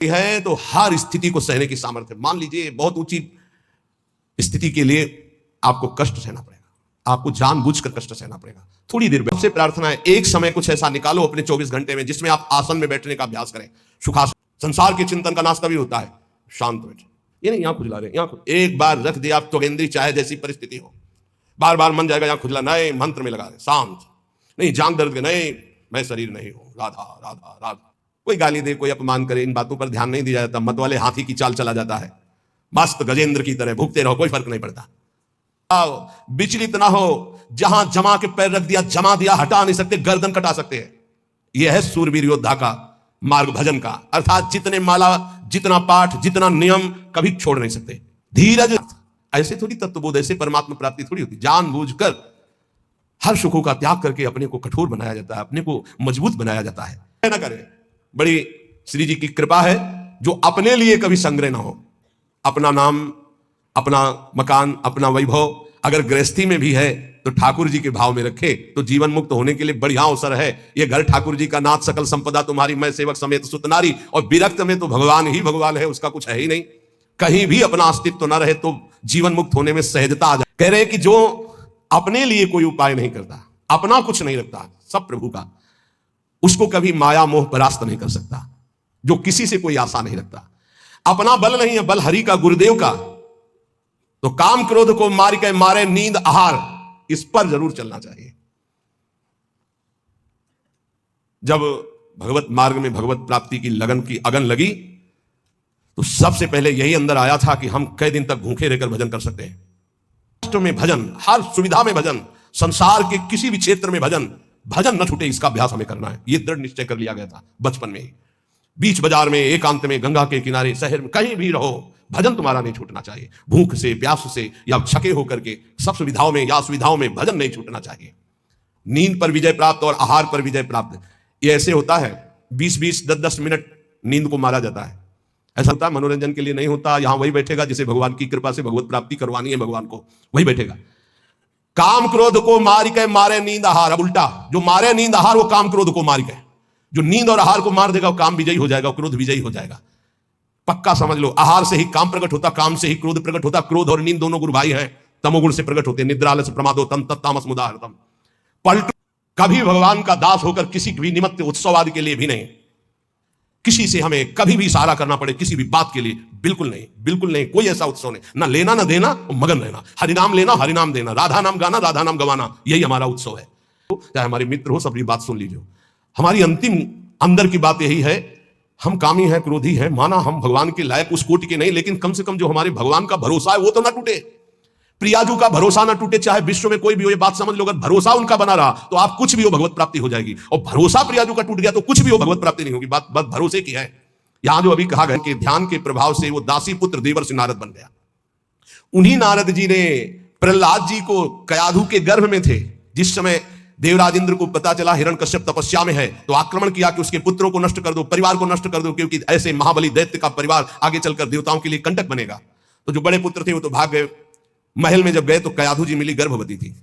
है तो हर स्थिति को सहने की सामर्थ्य। मान लीजिए बहुत ऊंची स्थिति के लिए आपको कष्ट सहना पड़ेगा, आपको जानबूझकर कष्ट सहना पड़ेगा। थोड़ी देर से प्रार्थना है, एक समय कुछ ऐसा निकालो अपने 24 घंटे में जिसमें आप आसन में बैठने का अभ्यास करें, सुखासन। संसार के चिंतन का नाश तभी होता है शांत बैठे, ये नहीं यहाँ खुजला रहे, यहाँ एक बार रख दिया आप त्वगेंद्री चाहे जैसी परिस्थिति हो, बार बार मन जाएगा यहाँ खुजला, नए मंत्र में लगा रहे शांत, नहीं जांग दर्द के, नहीं मैं शरीर नहीं हूं, राधा राधा राधा। कोई गाली दे, कोई अपमान करे, इन बातों पर ध्यान नहीं दिया जाता, मत वाले हाथी की चाल चला जाता है, मस्त गजेंद्र की तरह भूखते रहो, कोई फर्क नहीं पड़ता। विचलित ना हो, जहां जमा के पैर रख दिया जमा दिया, हटा नहीं सकते, गर्दन कटा सकते हैं। यह है सूरवीर योद्धा का मार्ग भजन का, अर्थात जितने माला, जितना पाठ, जितना नियम कभी छोड़ नहीं सकते। धीरज, ऐसे थोड़ी तत्वबोध, ऐसे परमात्मा प्राप्ति थोड़ी होती। जानबूझकर हर सुखों का त्याग करके अपने को कठोर बनाया जाता है, अपने को मजबूत बनाया जाता है। ना करें, बड़ी श्री जी की कृपा है जो अपने लिए कभी संग्रह ना हो, अपना नाम, अपना मकान, अपना वैभव अगर गृहस्थी में भी है तो ठाकुर जी के भाव में रखे तो जीवन मुक्त होने के लिए बढ़िया अवसर है। ये घर ठाकुर जी का, नाथ सकल संपदा तुम्हारी, मैं सेवक समेत सुतनारी। और विरक्त में तो भगवान ही भगवान है, उसका कुछ है ही नहीं। कहीं भी अपना अस्तित्व न रहे तो जीवन मुक्त होने में सहजता आ जाए। कह रहे हैं कि जो अपने लिए कोई उपाय नहीं करता, अपना कुछ नहीं रखता, सब प्रभु का, उसको कभी माया मोह परास्त नहीं कर सकता। जो किसी से कोई आशा नहीं रखता, अपना बल नहीं है, बल हरि का, गुरुदेव का, तो काम क्रोध को मार के मारे नींद आहार, इस पर जरूर चलना चाहिए। जब भगवत मार्ग में भगवत प्राप्ति की लगन की अगन लगी तो सबसे पहले यही अंदर आया था कि हम कई दिन तक भूखे रहकर भजन कर सकते हैं। कष्ट में भजन, हर सुविधा में भजन, संसार के किसी भी क्षेत्र में भजन, भजन न छूटे, इसका अभ्यास हमें करना है। यह दृढ़ निश्चय कर लिया गया था बचपन में ही। बीच बाजार में, एकांत में, गंगा के किनारे, शहर में, कहीं भी रहो, भजन तुम्हारा नहीं छूटना चाहिए। भूख से, प्यास से या छके होकर के सब सुविधाओं में या असुविधाओं में भजन नहीं छूटना चाहिए। नींद पर विजय प्राप्त और आहार पर विजय प्राप्त, ये ऐसे होता है 20-20, 10-10 मिनट नींद को मारा जाता है। ऐसा होता है, मनोरंजन के लिए नहीं होता। यहां वही बैठेगा जिसे भगवान की कृपा से भगवत प्राप्ति करवानी है, भगवान को वही बैठेगा। काम क्रोध को मार के मारे नींद आहार। अब उल्टा, जो मारे नींद आहार वो काम क्रोध को मार के, जो नींद और आहार को मार देगा वो काम विजयी हो जाएगा, क्रोध विजयी हो जाएगा। पक्का समझ लो, आहार से ही काम प्रकट होता, काम से ही क्रोध प्रकट होता। क्रोध और नींद दोनों गुरु भाई हैं, तमोगुण से प्रकट होते हैं। निद्रालस प्रमादो तम तत्तामस मुदाहृतम। पलटू, कभी भगवान का दास होकर किसी भी निमित्त उत्सव आदि के लिए भी नहीं, किसी से हमें कभी भी सहारा करना पड़े किसी भी बात के लिए, बिल्कुल नहीं, बिल्कुल नहीं। कोई ऐसा उत्सव नहीं, ना लेना ना देना, मगन रहना, हरिनाम लेना, हरिनाम देना, राधा नाम गाना, राधा नाम गवाना, यही हमारा उत्सव है। चाहे हमारे मित्र हो, सबकी बात सुन लीजिए। हमारी अंतिम अंदर की बात यही है, हम कामी हैं, क्रोधी हैं, माना हम भगवान के लायक उस कोटि के नहीं, लेकिन कम से कम जो हमारे भगवान का भरोसा है वो तो ना टूटे। प्रियाजू का भरोसा ना टूटे, चाहे विश्व में कोई भी हो। ये बात समझ लो, अगर भरोसा उनका बना रहा तो आप कुछ भी हो भगवत प्राप्ति हो जाएगी, और भरोसा प्रियाजू का टूट गया तो कुछ भी हो भगवत प्राप्ति नहीं होगी। बात भरोसे की है। यहां जो अभी कहा गया कि ध्यान के प्रभाव से वो दासी पुत्र देवर्षि नारद बन गया। उन्हीं नारद जी ने प्रहलाद जी को, कयाधु के गर्भ में थे जिस समय देवराज इंद्र को पता चला हिरण्यकश्यप तपस्या में है, तो आक्रमण किया कि उसके पुत्रों को नष्ट कर दो, परिवार को नष्ट कर दो, क्योंकि ऐसे महाबली दैत्य का परिवार आगे चलकर देवताओं के लिए कंटक बनेगा। तो जो बड़े पुत्र थे वो तो भाग गए। महल में जब गए तो कयाधु जी मिली, गर्भवती थी।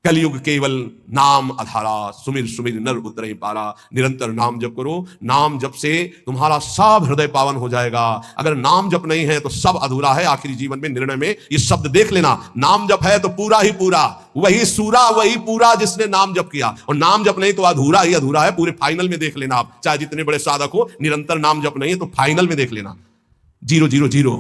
कलयुग केवल नाम आधारा, सुमिर सुमिर नर उतरे पारा। निरंतर नाम जप करो, नाम जप से तुम्हारा सब हृदय पावन हो जाएगा। अगर नाम जप नहीं है तो सब अधूरा है। आखिरी जीवन में निर्णय में ये शब्द देख लेना, नाम जप है तो पूरा ही पूरा, वही सूरा वही पूरा जिसने नाम जप किया, और नाम जप नहीं तो अधूरा ही अधूरा है। पूरे फाइनल में देख लेना आप, चाहे जितने बड़े साधक हो, निरंतर नाम जप नहीं है तो फाइनल में देख लेना 0 0 0।